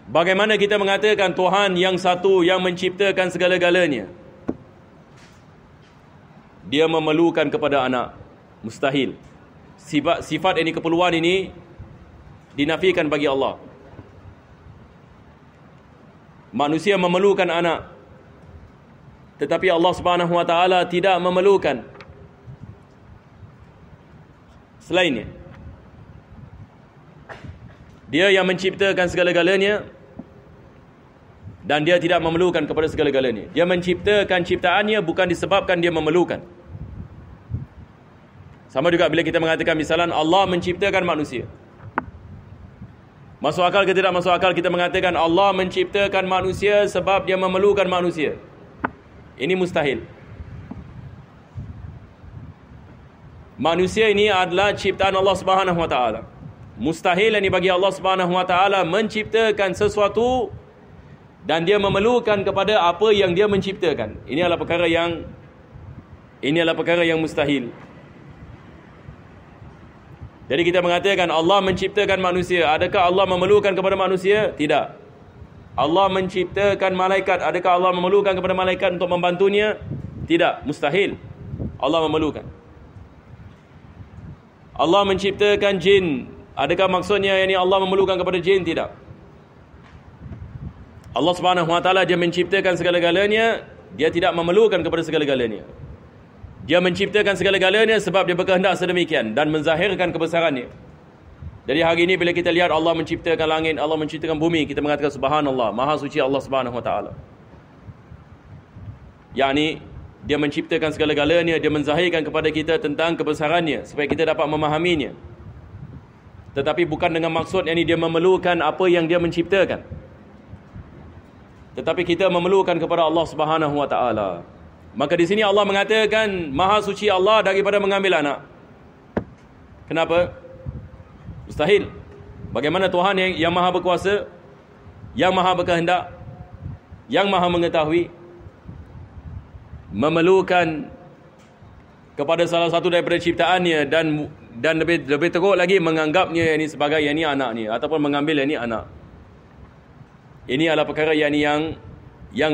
Bagaimana kita mengatakan Tuhan yang satu yang menciptakan segala-galanya, Dia memerlukan kepada anak? Mustahil. Sifat ini, keperluan ini dinafikan bagi Allah. Manusia memerlukan anak, tetapi Allah Subhanahu wa taala tidak memerlukan selainnya. Dia yang menciptakan segala-galanya dan dia tidak memerlukan kepada segala-galanya. Dia menciptakan ciptaannya bukan disebabkan dia memerlukan. Sama juga bila kita mengatakan misalan Allah menciptakan manusia. Masuk akal ke tidak masuk akal kita mengatakan Allah menciptakan manusia sebab dia memerlukan manusia? Ini mustahil. Manusia ini adalah ciptaan Allah Subhanahu wa taala. Mustahil ini bagi Allah Subhanahu wa taala menciptakan sesuatu dan dia memerlukan kepada apa yang dia menciptakan. Ini adalah perkara yang mustahil. Jadi kita mengatakan Allah menciptakan manusia. Adakah Allah memerlukan kepada manusia? Tidak. Allah menciptakan malaikat. Adakah Allah memerlukan kepada malaikat untuk membantunya? Tidak. Mustahil. Allah memerlukan. Allah menciptakan jin. Adakah maksudnya yakni Allah memerlukan kepada jin? Tidak. Allah Subhanahu wa taala dia menciptakan segala-galanya, dia tidak memerlukan kepada segala-galanya. Dia menciptakan segala-galanya sebab dia berkehendak sedemikian dan menzahirkan kebesarannya. Jadi hari ini bila kita lihat Allah menciptakan langit, Allah menciptakan bumi, kita mengatakan subhanallah, maha suci Allah Subhanahu wa taala. Yakni dia menciptakan segala-galanya, dia menzahirkan kepada kita tentang kebesarannya supaya kita dapat memahaminya. Tetapi bukan dengan maksud yakni dia memerlukan apa yang dia menciptakan. Tetapi kita memerlukan kepada Allah Subhanahu wa taala. Maka di sini Allah mengatakan maha suci Allah daripada mengambil anak. Kenapa? Mustahil. Bagaimana Tuhan yang maha berkuasa, yang maha berkehendak, yang maha mengetahui memerlukan kepada salah satu daripada ciptaannya dan lebih teruk lagi menganggapnya ini sebagai ini anak ni ataupun mengambil ini anak. Ini adalah perkara yang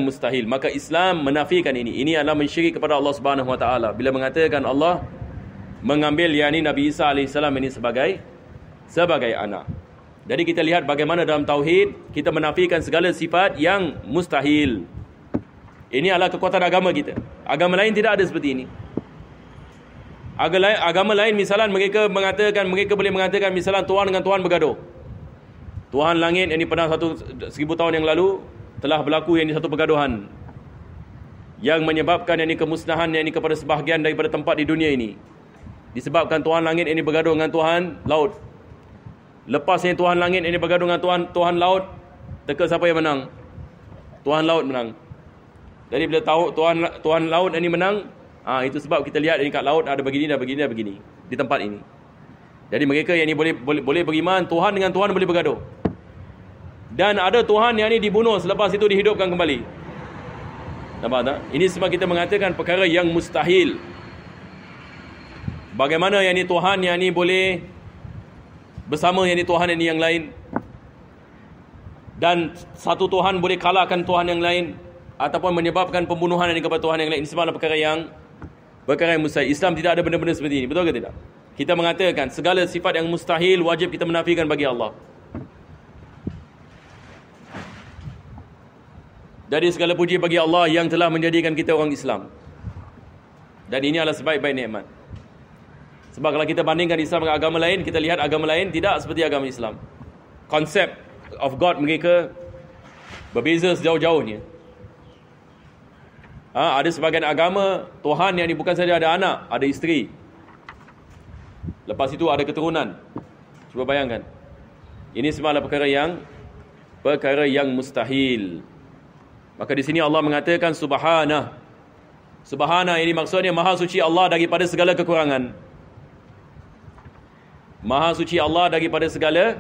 mustahil. Maka Islam menafikan ini. Ini adalah mensyirik kepada Allah Subhanahu wa taala bila mengatakan Allah mengambil yakni Nabi Isa alaihissalam ini sebagai anak. Jadi kita lihat bagaimana dalam tauhid kita menafikan segala sifat yang mustahil. Ini adalah kekuatan agama kita. Agama lain tidak ada seperti ini. Agama lain misalan mereka boleh mengatakan misalan Tuhan dengan Tuhan bergaduh. Tuhan langit yang pernah 1000 tahun yang lalu telah berlaku yang satu pergaduhan yang menyebabkan yang kemusnahan yang kepada sebahagian daripada tempat di dunia ini. Disebabkan Tuhan langit ini bergaduh dengan Tuhan laut. Lepas yang Tuhan langit ini bergaduh dengan Tuhan laut, teka siapa yang menang? Tuhan laut menang. Jadi bila tahu Tuhan laut ini menang, itu sebab kita lihat dekat laut ada begini di tempat ini. Jadi mereka yang ini boleh beriman Tuhan dengan Tuhan boleh bergaduh. Dan ada Tuhan yang ini dibunuh selepas itu dihidupkan kembali. Nampak tak? Ini sebab kita mengatakan perkara yang mustahil. Bagaimana yang ini Tuhan yang ini boleh bersama yang ini Tuhan ini yang lain. Dan satu Tuhan boleh kalahkan Tuhan yang lain. ataupun menyebabkan pembunuhan yang kepada Tuhan yang lain. Ini semua perkara yang mustahil. Islam tidak ada benda-benda seperti ini. Betul ke tidak? Kita mengatakan segala sifat yang mustahil wajib kita menafikan bagi Allah. Jadi segala puji bagi Allah yang telah menjadikan kita orang Islam. Dan ini adalah sebaik-baik nikmat. Sebab kalau kita bandingkan Islam dengan agama lain, kita lihat agama lain tidak seperti agama Islam. Konsep of God mereka berbeza sejauh-jauhnya. Ada sebagian agama Tuhan yang bukan saja ada anak, ada isteri. Lepas itu ada keturunan. Cuba bayangkan. Ini semua adalah perkara yang mustahil. Maka di sini Allah mengatakan subhanah. Subhanah ini maksudnya maha suci Allah daripada segala kekurangan. Maha suci Allah daripada segala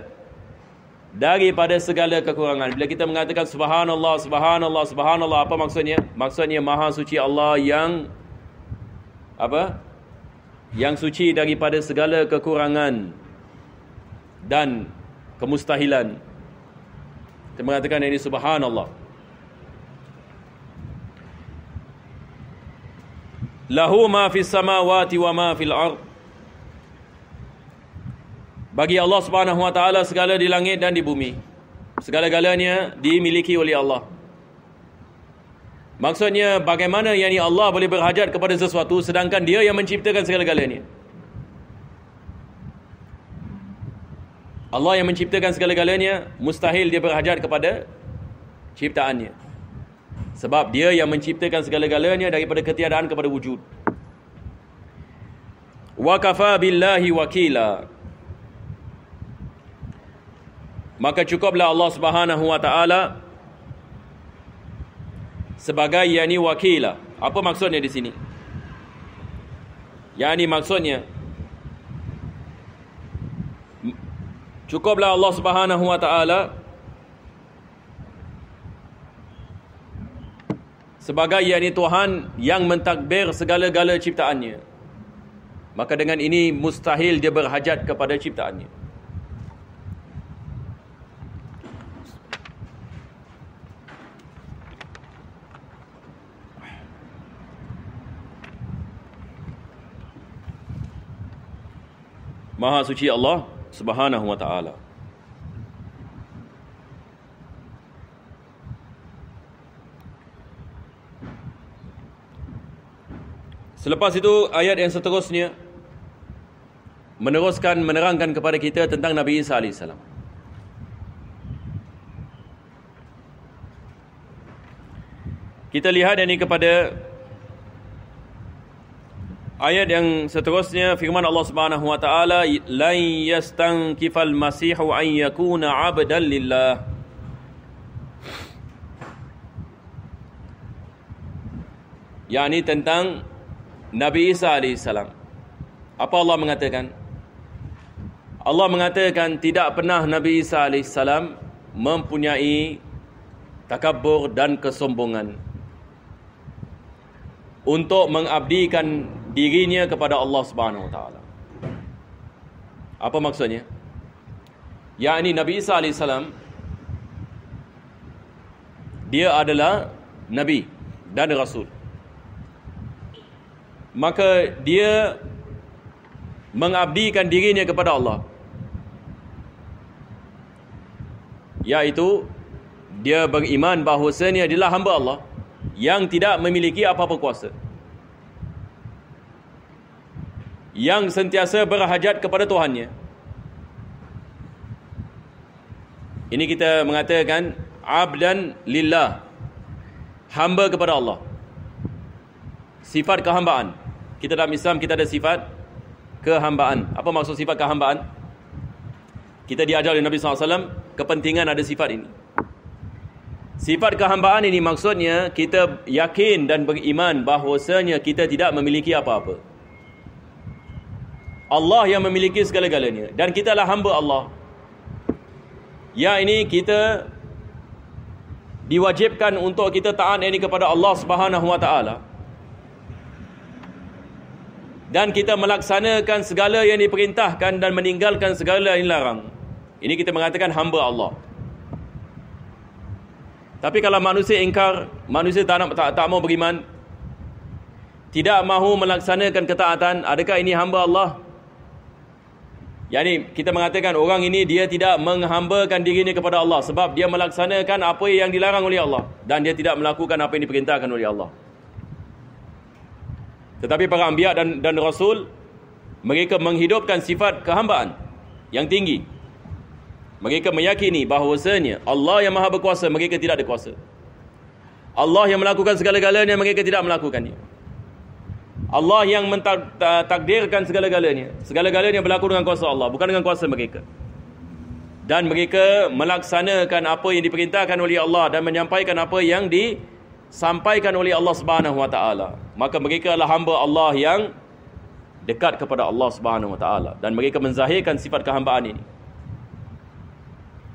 kekurangan. Bila kita mengatakan subhanallah, subhanallah, subhanallah, apa maksudnya? Maksudnya maha suci Allah yang apa? Yang suci daripada segala kekurangan dan kemustahilan. Kita mengatakan ini subhanallah. Lahu ma fis samawati wa ma fil ard. Bagi Allah Subhanahu wa taala segala di langit dan di bumi. Segala-galanya dimiliki oleh Allah. Maksudnya bagaimana yakni Allah boleh berhajat kepada sesuatu sedangkan Dia yang menciptakan segala-galanya. Allah yang menciptakan segala-galanya, mustahil Dia berhajat kepada ciptaannya. Sebab Dia yang menciptakan segala-galanya daripada ketiadaan kepada wujud. Wa kafa billahi wakila. Maka cukuplah Allah Subhanahu wa taala sebagai yakni wakila. Apa maksudnya di sini? Yakni maksudnya cukuplah Allah Subhanahu wa taala sebagai yakni Tuhan yang mentadbir segala-gala ciptaannya. Maka dengan ini mustahil Dia berhajat kepada ciptaannya. Maha suci Allah Subhanahu wa ta'ala. Selepas itu ayat yang seterusnya menerangkan kepada kita tentang Nabi Isa AS. Kita lihat ini kepada ayat yang seterusnya, firman Allah Subhanahu wa taala, "Lan yastankifal masihu an yakuna 'abdan lillah." yakni tentang Nabi Isa AS. Apa Allah mengatakan? Allah mengatakan tidak pernah Nabi Isa AS mempunyai takabur dan kesombongan untuk mengabdikan dirinya kepada Allah Subhanahu wa taala. Apa maksudnya? Yakni Nabi Isa AS dia adalah nabi dan rasul. Maka dia mengabdikan dirinya kepada Allah, yaitu dia beriman bahawasanya adalah hamba Allah yang tidak memiliki apa-apa kuasa, yang sentiasa berhajat kepada Tuhannya. Ini kita mengatakan abdan lillah, hamba kepada Allah. Sifat kehambaan. Kita dalam Islam kita ada sifat kehambaan. Apa maksud sifat kehambaan? Kita diajar oleh Nabi SAW, kepentingan ada sifat ini. Sifat kehambaan ini maksudnya kita yakin dan beriman bahawasanya kita tidak memiliki apa-apa. Allah yang memiliki segala-galanya dan kita adalah hamba Allah. Ya, ini kita diwajibkan untuk kita taat ini kepada Allah Subhanahu wa taala. Dan kita melaksanakan segala yang diperintahkan dan meninggalkan segala yang dilarang. Ini kita mengatakan hamba Allah. Tapi kalau manusia ingkar, manusia tak mau beriman, tidak mahu melaksanakan ketaatan, adakah ini hamba Allah? Yani kita mengatakan orang ini dia tidak menghambakan dirinya kepada Allah sebab dia melaksanakan apa yang dilarang oleh Allah dan dia tidak melakukan apa yang diperintahkan oleh Allah. Tetapi para anbiya dan rasul, mereka menghidupkan sifat kehambaan yang tinggi. Mereka meyakini bahawasanya Allah yang maha berkuasa, mereka tidak ada kuasa. Allah yang melakukan segala-galanya, mereka tidak melakukannya. Allah yang mentakdirkan segala-galanya. Segala-galanya berlaku dengan kuasa Allah, bukan dengan kuasa mereka. Dan mereka melaksanakan apa yang diperintahkan oleh Allah dan menyampaikan apa yang disampaikan oleh Allah Subhanahu Wa Taala. Maka mereka adalah hamba Allah yang dekat kepada Allah Subhanahu Wa Taala dan mereka menzahirkan sifat kehambaan ini.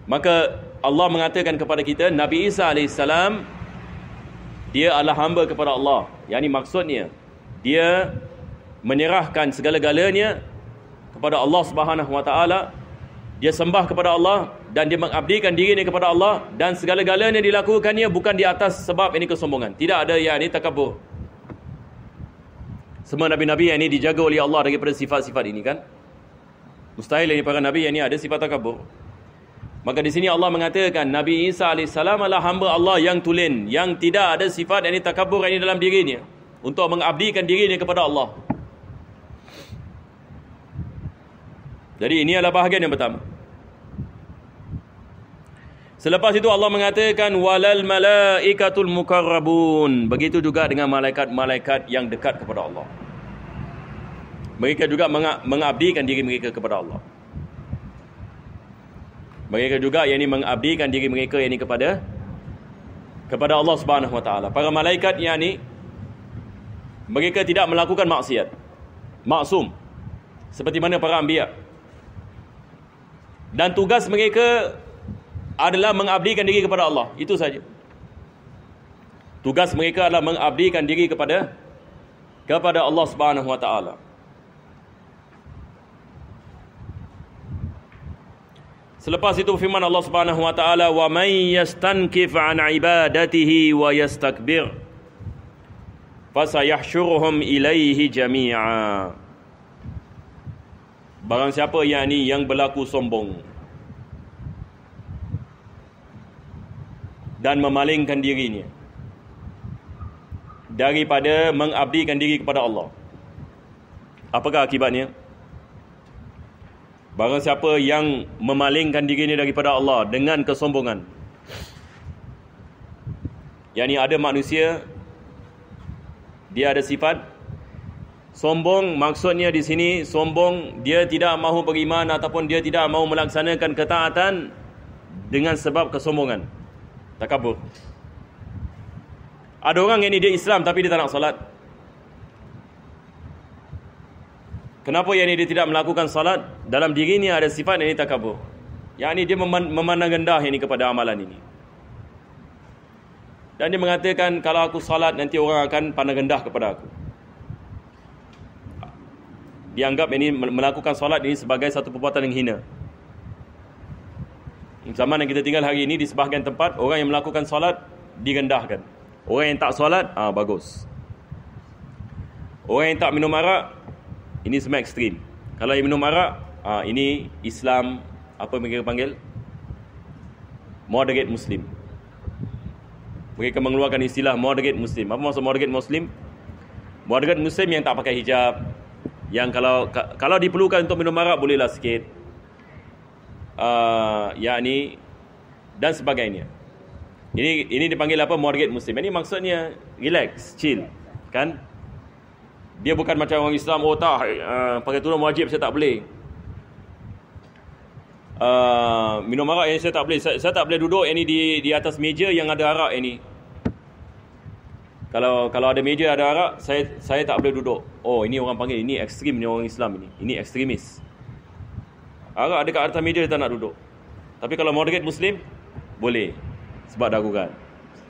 Maka Allah mengatakan kepada kita, Nabi Isa AS, dia adalah hamba kepada Allah. Yani maksudnya dia menyerahkan segala-galanya kepada Allah Subhanahu Wa Taala. Dia sembah kepada Allah dan dia mengabdikan dirinya kepada Allah dan segala-galanya dilakukannya bukan di atas sebab ini kesombongan. Tidak ada yang ini takabur. Semua nabi-nabi yang ini dijaga oleh Allah daripada sifat-sifat ini kan. Mustahil ini para nabi yang ini ada sifat takabur. Maka di sini Allah mengatakan Nabi Isa AS adalah hamba Allah yang tulen, yang tidak ada sifat yang ini takabur yang ini dalam dirinya, untuk mengabdikan dirinya kepada Allah. Jadi ini adalah bahagian yang pertama. Selepas itu Allah mengatakan walal malaikatul mukarrabun. Begitu juga dengan malaikat-malaikat yang dekat kepada Allah. Mereka juga mengabdikan diri mereka kepada Allah. Mereka juga yang ini mengabdikan diri mereka yang ini kepada Allah Subhanahu Wa Taala. Para malaikat yang ini mereka tidak melakukan maksiat, maksum seperti mana para anbiya. Dan tugas mereka adalah mengabdikan diri kepada Allah. Itu saja. Tugas mereka adalah mengabdikan diri kepada Allah Subhanahu Wa Taala. Selepas itu firman Allah Subhanahu Wa Taala, wa may yastankif an ibadatihi wa yastakbir fasayahsyuruhum ilaihi jami'a. Barang siapa yang berlaku sombong dan memalingkan dirinya daripada mengabdikan diri kepada Allah, apakah akibatnya? Barang siapa yang memalingkan dirinya daripada Allah dengan kesombongan. Yani ada manusia, dia ada sifat sombong. Maksudnya di sini sombong, dia tidak mahu beriman ataupun dia tidak mahu melaksanakan ketaatan dengan sebab kesombongan, takabur. Ada orang yang dia Islam tapi dia tak nak salat. Kenapa yang ini dia tidak melakukan salat? Dalam dirinya ada sifat yang ini takabur. Yang ini dia memandang rendah ini kepada amalan ini. Dan dia mengatakan kalau aku salat nanti orang akan pandang rendah kepada aku. Dianggap ini melakukan salat ini sebagai satu perbuatan yang hina. Zaman yang kita tinggal hari ini di sebahagian tempat, orang yang melakukan salat direndahkan. Orang yang tak salat, bagus. Orang yang tak minum arak, ini semua ekstrim. Kalau yang minum arak, ini Islam, apa mereka panggil? Moderate Muslim. Mereka mengeluarkan istilah moderate Muslim. Apa maksud moderate Muslim? Moderate Muslim yang tak pakai hijab, yang kalau diperlukan untuk minum arak bolehlah sikit, yakni dan sebagainya. Ini dipanggil apa? Moderate Muslim. Ini maksudnya relax, chill, kan? Dia bukan macam orang Islam, pakai tudung wajib saya tak boleh. Minum arak yang saya tak boleh. Saya tak boleh duduk ini di atas meja yang ada arak ini. Kalau ada meja ada arak, saya tak boleh duduk. Oh, ini orang panggil, ini ekstrim ni orang Islam ini. Ini ekstremis. Arak ada kat atas meja dia tak nak duduk. Tapi kalau moderate Muslim, boleh. Sebab darurat.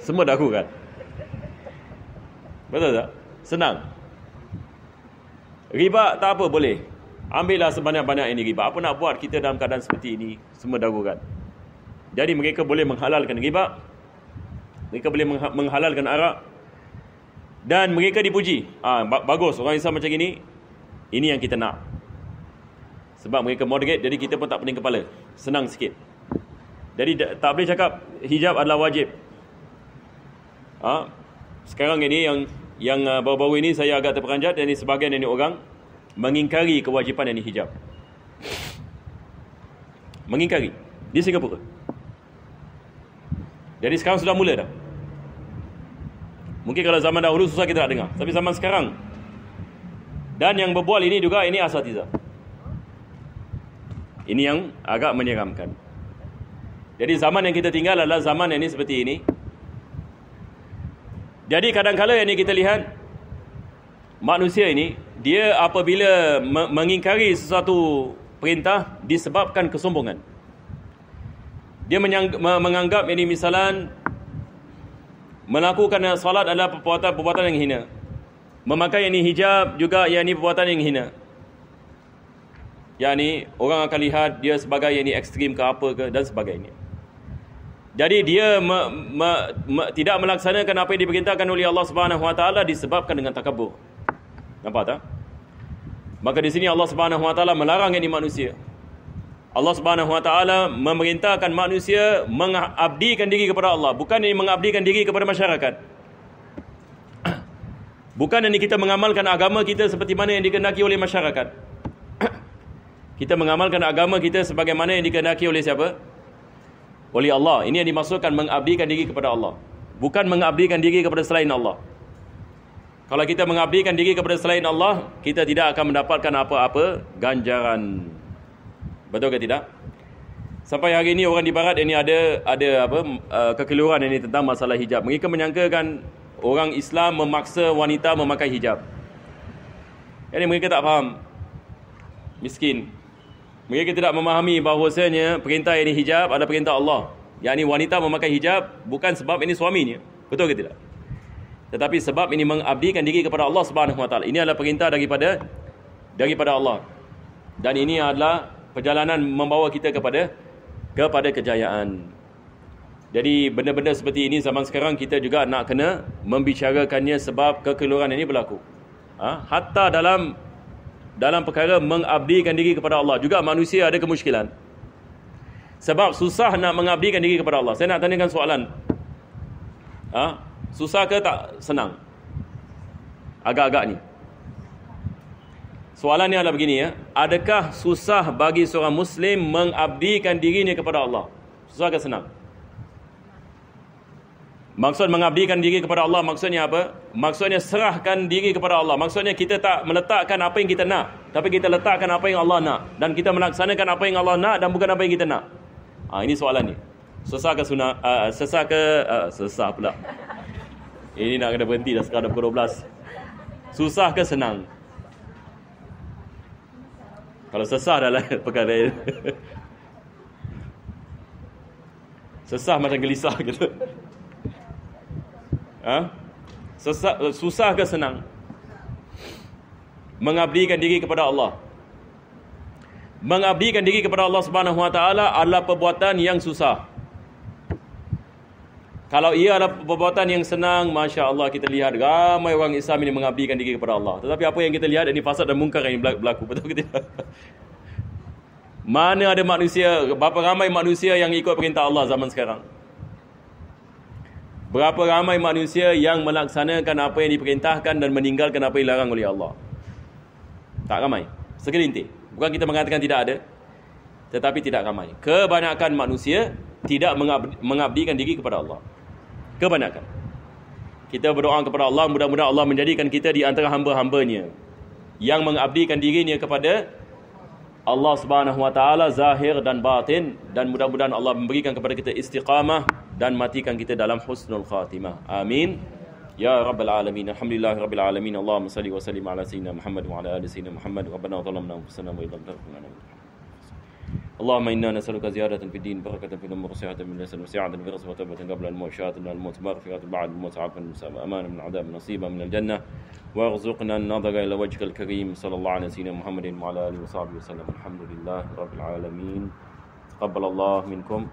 Semua darurat. Betul tak? Senang. Riba tak apa, boleh. Ambillah sebanyak-banyak ini riba. Apa nak buat kita dalam keadaan seperti ini? Semua darurat. Jadi mereka boleh menghalalkan riba Mereka boleh menghalalkan arak dan mereka dipuji. Bagus, orang Islam macam ini yang kita nak. Sebab mereka moderate, jadi kita pun tak pening kepala. Senang sikit. Jadi tak boleh cakap hijab adalah wajib. Sekarang ini yang baru-baru ini saya agak terperanjat, dan sebahagian ini orang mengingkari kewajipan ini hijab. Mengingkari di Singapura. Jadi sekarang sudah mula dah. Mungkin kalau zaman dahulu susah kita nak dengar, tapi zaman sekarang. Dan yang berbual ini juga ini asatiza. Ini yang agak menyeramkan. Jadi zaman yang kita tinggal adalah zaman yang ini seperti ini. Jadi kadang-kala yang ini kita lihat manusia ini, dia apabila mengingkari sesuatu perintah disebabkan kesombongan. Dia menganggap ini misalan melakukan salat adalah perbuatan yang hina. Memakai ini hijab juga yang ini perbuatan yang hina. Yang ini orang akan lihat dia sebagai yang ini ekstrim ke apa ke dan sebagainya. Jadi dia tidak melaksanakan apa yang diperintahkan oleh Allah Subhanahu Wa Taala disebabkan dengan takabur. Nampak tak? Maka di sini Allah Subhanahu Wa Taala melarang ini manusia. Allah Subhanahu Wa Taala memerintahkan manusia mengabdikan diri kepada Allah, bukan ini mengabdikan diri kepada masyarakat. Bukan ini kita mengamalkan agama kita seperti mana yang dikehendaki oleh masyarakat. Kita mengamalkan agama kita sebagaimana yang dikehendaki oleh siapa? Oleh Allah. Ini yang dimaksudkan mengabdikan diri kepada Allah, bukan mengabdikan diri kepada selain Allah. Kalau kita mengabdikan diri kepada selain Allah, kita tidak akan mendapatkan apa-apa ganjaran. Betul ke tidak? Sampai hari ini orang di barat ini ada kekeliruan ini tentang masalah hijab. Mereka menyangkakan orang Islam memaksa wanita memakai hijab. Jadi mereka tak faham. Miskin. Mereka tidak memahami bahawasanya perintah ini hijab adalah perintah Allah. Yang ini wanita memakai hijab bukan sebab ini suaminya. Betul ke tidak? Tetapi sebab ini mengabdikan diri kepada Allah Subhanahu Wa Taala. Ini adalah perintah daripada Allah. Dan ini adalah perjalanan membawa kita kepada kejayaan. Jadi benda-benda seperti ini zaman sekarang kita juga nak kena membicarakannya sebab kekeliruan ini berlaku. Hatta dalam perkara mengabdikan diri kepada Allah juga manusia ada kemusykilan. Sebab susah nak mengabdikan diri kepada Allah. Saya nak tanyakan soalan. Susah ke tak senang? Agak-agak ni. Soalannya adalah begini ya. Adakah susah bagi seorang Muslim mengabdikan dirinya kepada Allah? Susah ke senang? Maksud mengabdikan diri kepada Allah maksudnya apa? Maksudnya serahkan diri kepada Allah. Maksudnya kita tak meletakkan apa yang kita nak, tapi kita letakkan apa yang Allah nak. Dan kita melaksanakan apa yang Allah nak dan bukan apa yang kita nak. Ini soalan ni. Susah ke sunat? Susah pula. Ini nak kena berhenti dah sekarang pukul 12. Susah ke senang? Kalau sesah dah lah perkara lain. Sesah macam gelisah gitu. Susah ke senang? Mengabdikan diri kepada Allah. Mengabdikan diri kepada Allah Subhanahu Wa Taala adalah perbuatan yang susah. Kalau ia adalah perbuatan yang senang, Masya Allah kita lihat ramai orang Islam ini mengabdikan diri kepada Allah. Tetapi apa yang kita lihat ini fasad dan mungkar yang berlaku. Betul ke tidak? Mana ada manusia, berapa ramai manusia yang ikut perintah Allah zaman sekarang? Berapa ramai manusia yang melaksanakan apa yang diperintahkan dan meninggalkan apa yang dilarang oleh Allah? Tak ramai. Segelintir. Bukan kita mengatakan tidak ada, tetapi tidak ramai. Kebanyakan manusia tidak mengabdikan diri kepada Allah. Kebanyakan. Kita berdoa kepada Allah, mudah-mudahan Allah menjadikan kita di antara hamba-hambanya yang mengabdikan dirinya kepada Allah Subhanahu Wa Taala zahir dan batin, dan mudah-mudahan Allah memberikan kepada kita istiqamah dan matikan kita dalam husnul khatimah. Amin. Ya Rabbal Alamin. Alhamdulillah Rabbil Alamin. Allahumma salli wa sallim ala Sayyidina Muhammad wa ala ali Sayyidina Muhammad. Rabbana zalamna anfusana wa illam taghfir lana Allahumma inna nas'aluka ziyadatan fid din, barakatan fil umur, sihhatan min lisan, wasi'atan fi rizqi, wa tawbatan qabla al-maut, syahadatan al-maut, maghfiratan ba'da al-maut, 'afwan amana min al-'adab, nasiban min al-jannah, warzuqna an-nadhara ila wajhika al-karim. Sallallahu ala sayyidina Muhammadin wa ala alihi wa sahbihi wa sallam. Alhamdulillah rabbil alamin. Taqabbalallahu minkum.